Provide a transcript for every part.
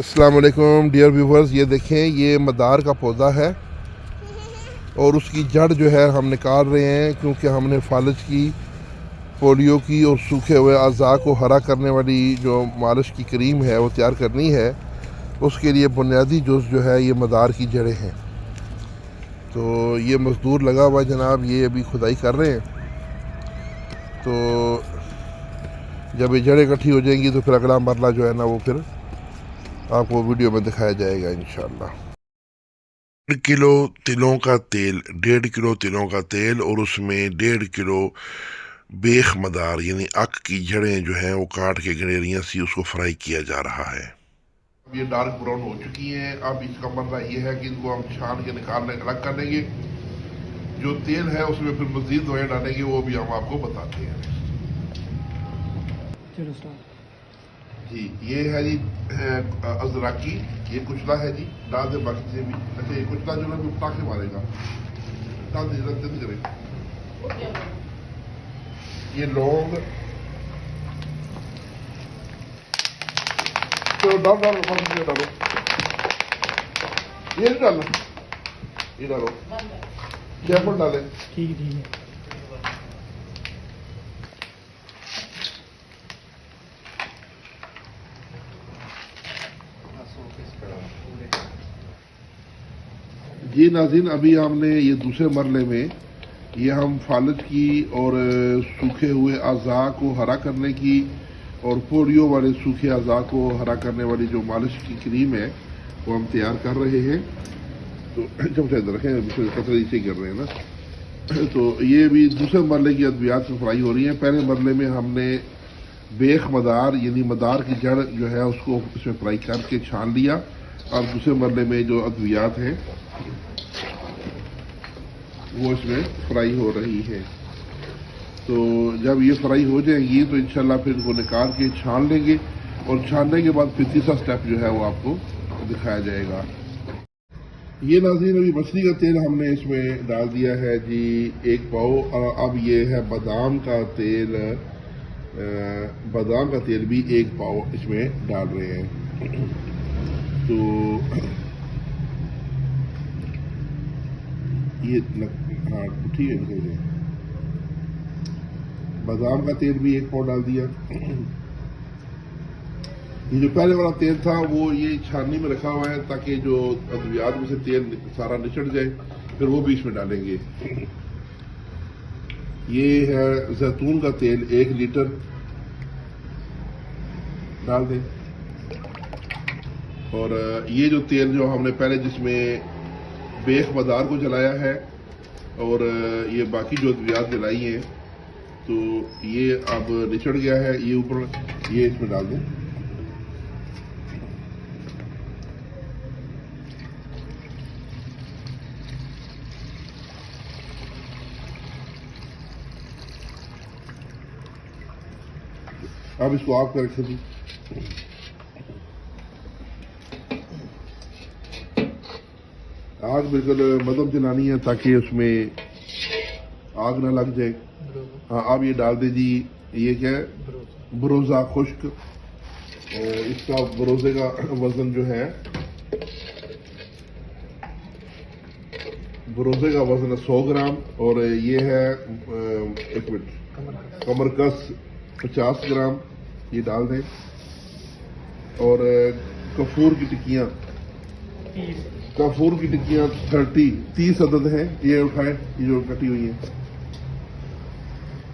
अस्सलाम वालेकुम dear viewers, ये देखें, ये मदार का पौधा है और उसकी जड़ जो है हम निकाल रहे हैं क्योंकि हमने फालज की, पोलियो की और सूखे हुए अज़ा को हरा करने वाली जो मालिश की क्रीम है वो तैयार करनी है। उसके लिए बुनियादी जुज़ जो है ये मदार की जड़ें हैं। तो ये मज़दूर लगा हुआ जनाब, ये अभी खुदाई कर रहे हैं। तो जब ये जड़ें इकट्ठी हो जाएंगी तो फिर अगला मरला जो है ना वो फिर आपको वीडियो में दिखाया जाएगा इंशाल्लाह। 1 किलो तिलों का तेल, 1.5 किलो तिलों का तेल और उसमें 1.5 किलो बेख मदार यानी अक की जड़ें जो हैं वो काट के गनेरियाँ सी उसको फ्राई किया जा रहा है। ये डार्क ब्राउन हो चुकी हैं। अब इसका मसला ये है कि इनको हम छान के निकालने अलग कर लेंगे। जो तेल है उसमें फिर मजीद दवाएं डालेंगे, वो भी हम आपको बताते हैं। जी ये है जी अजराकी, ये कुचला है जी, डाल दे बाकी से भी। अच्छा ये कुचला जो है पटाखे मारेगा, डाल दे जल्दी करेगा। ये लौंग, तो डाल डालो डालो, ये नहीं डालना, ये डालो, जयफल डाले। ठीक है। जी नाज़रीन, अभी हमने ये दूसरे मरले में ये हम फालज की और सूखे हुए अज़ा को हरा करने की और पोलियो वाले सूखे अज़ा को हरा करने वाली जो मालिश की क्रीम है वो हम तैयार कर रहे हैं। तो जब शायद रखें कतरे से कर रहे हैं ना। तो ये भी दूसरे मरले की अद्वियात से फ्राई हो रही है। पहले मरले में हमने बेख मदार यानी मदार की जड़ जो है उसको इसमें फ्राई करके छान लिया। और दूसरे मरले में जो अद्वियात हैं वो इसमें फ्राई हो रही है। तो जब ये फ्राई हो जाएंगी तो इंशाल्लाह फिर इनको निकाल के छान लेंगे और छानने के बाद फिर तीसरा स्टेप जो है वो आपको दिखाया जाएगा। ये नाज़रीन अभी मछली का तेल हमने इसमें डाल दिया है जी 1 पाव। अब ये है बादाम का तेल, बादाम का तेल भी 1 पाव इसमें डाल रहे हैं। तो ये हाँ ठीक है, बादाम का तेल भी 1 पाव डाल दिया। ये जो पहले वाला तेल था वो ये छाननी में रखा हुआ है ताकि जो अद्वियात में से तेल सारा निचड़ जाए, फिर वो भी इसमें डालेंगे। ये है जैतून का तेल 1 लीटर डाल दें। और ये जो तेल जो हमने पहले जिसमें बेख मदार को जलाया है और ये बाकी जो अद्वियात जलाई हैं तो ये अब निचड़ गया है, ये ऊपर ये इसमें डाल दें। अब इसको ऑफ कर रखें। आग बिल्कुल मदम जलानी है ताकि उसमें आग ना लग जाए। हाँ अब ये डाल दे जी, ये क्या है, बरोज़ा खुश्क। इसका बरोज़े का वजन जो है, बरोज़े का वजन है 100 ग्राम और ये है 1 मिनट कमरकस 50 ग्राम, ये डाल दें। और कफूर की टिक्कियाँ, कफूर की टिक्कियाँ 30 अदद हैं, ये उठाएं, ये जो कटी हुई है।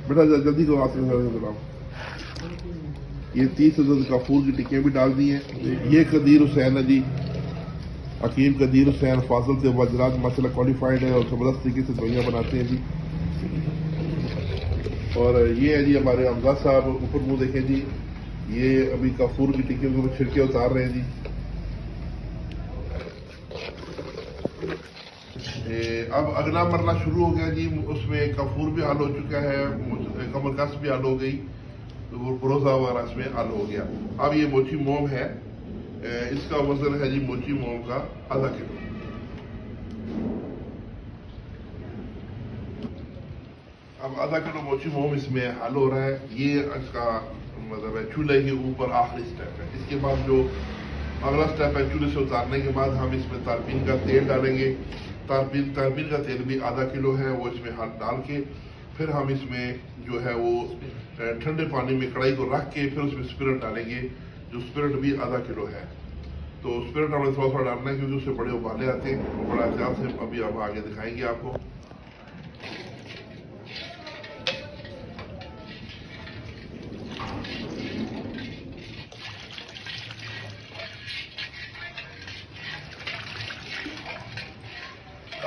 बेटा जल्दी को हाथ में बनाओ। ये 30 अदद कफूर की टिक्कियाँ भी डाल दी हैं। ये कदीर हुसैन है जी, हकीम कदीर हुसैन फाजिल से वजरात माशाल्लाह क्वालिफाइड है और ज़बरदस्त तरीके से दवाइयाँ बनाते हैं जी। और ये है जी हमारे हमजा साहब, ऊपर मुँह देखें जी, ये अभी कफूर की टिक्कियों को छिड़के उतार रहे हैं जी। अब अगला मरला शुरू हो गया जी, उसमें कफूर भी हल हो चुका है, कमरकस भी हल हो गई, तो वो बरोज़ा वाला इसमें हल हो गया। अब ये मोची मोम है, इसका वजन है जी मोची मोम का ½ किलो। अब ½ किलो मोची मोम इसमें हल हो रहा है। ये इसका मतलब है चूल्हे के ऊपर आखिरी स्टेप है। इसके बाद जो अगला स्टेप है चूल्हे से उतारने के बाद हम इसमें तारपीन का तेल डालेंगे। तारपीन का तेल भी आधा किलो है, वो इसमें हाथ डाल के फिर हम इसमें जो है वो ठंडे पानी में कढ़ाई को रख के फिर उसमें स्पिरिट डालेंगे, जो स्पिरिट भी आधा किलो है। तो स्पिरिट हमें थोड़ा थोड़ा डालना है क्योंकि उससे बड़े उबाले आते हैं, वो बड़ा एहतियात से अभी अब आगे दिखाएंगे आपको।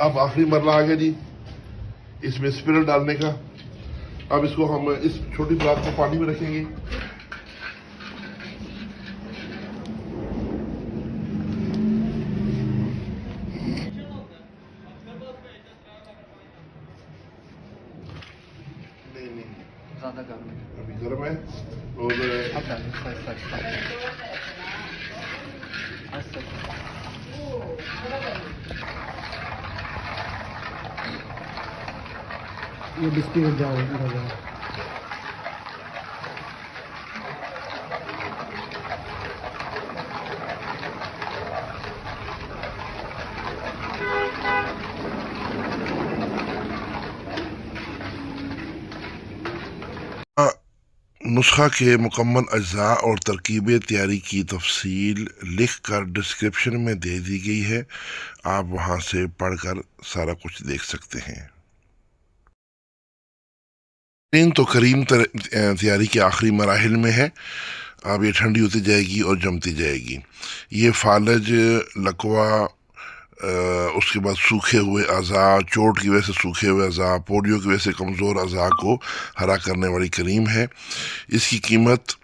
अब आखिरी मरला आ गया जी इसमें स्पिरिट डालने का। अब इसको हम इस छोटी परात को पानी में रखेंगे। नहीं ज़्यादा गर्म है, अभी गर्म है और अब डालें सच ये बिस्किट जाओ नुस्खा के मुकम्मल अज्जा और तरकीब तैयारी की तफसील लिख कर डिस्क्रिप्शन में दे दी गई है, आप वहाँ से पढ़कर सारा कुछ देख सकते हैं। तो करीम तैयारी के आखिरी मराहिल में है। अब ये ठंडी होती जाएगी और जमती जाएगी। ये फालज, लकवा, उसके बाद सूखे हुए अज़ा, चोट की वजह से सूखे हुए अज़ा, पोलियो की वजह से कमज़ोर अज़ा को हरा करने वाली क्रीम है। इसकी कीमत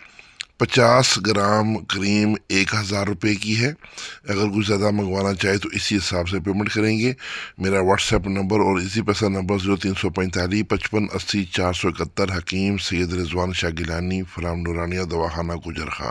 50 ग्राम क्रीम 1000 रुपये की है। अगर कुछ ज़्यादा मंगवाना चाहे तो इसी हिसाब से पेमेंट करेंगे। मेरा व्हाट्सएप नंबर और इसी पैसा नंबर 0345 55 80 471। हकीम सैयद रिजवान शाह गिलानी, फ्राम नूरानिया दवाखाना गुजर खान।